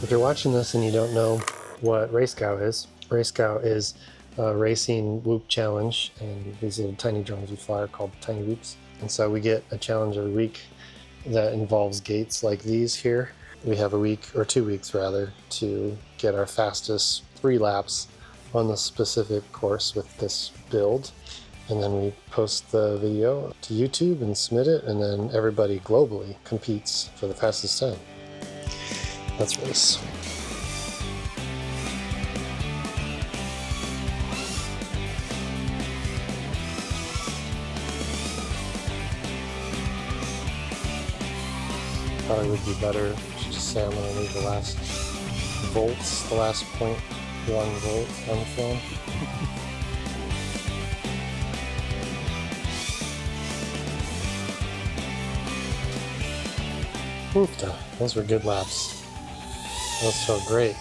If you're watching this and you don't know what RaceGOW is a racing whoop challenge, and these little tiny drones we fly are called Tinywhoops. And so we get a challenge every week that involves gates like these here. We have a week, or 2 weeks rather, to get our fastest 3 laps on the specific course with this build. And then we post the video to YouTube and submit it, and then everybody globally competes for the fastest time. Let's race. Probably would be better to just say I'm going to leave the last volts, the last 0.1 volt on the film. Oofta, those were good laps. Those felt great.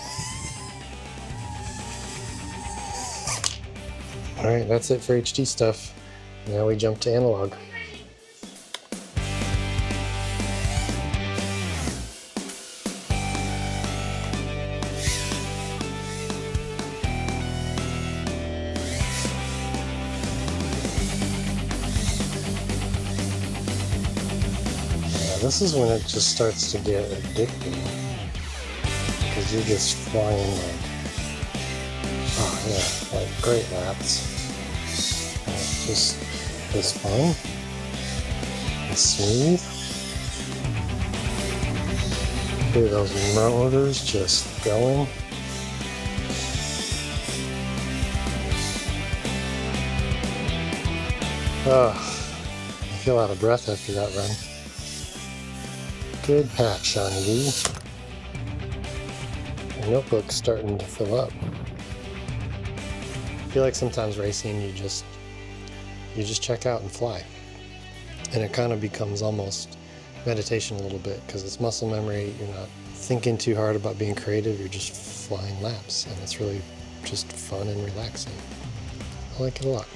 Alright, that's it for HD stuff. Now we jump to analog. This is when it just starts to get addicting, because you're just flying like, oh yeah, like great laps. And it's just this fun, it's smooth. Hear those motors just going. Oh, I feel out of breath after that run. Good patch, Shauny. Your notebook's starting to fill up. I feel like sometimes racing, you just check out and fly. And it kind of becomes almost meditation a little bit, because it's muscle memory. You're not thinking too hard about being creative. You're just flying laps, and it's really just fun and relaxing. I like it a lot.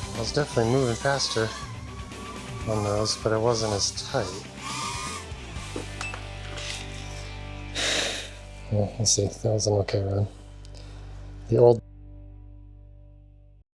I was definitely moving faster on those, but it wasn't as tight. Yeah, let's see, that was an okay run. The old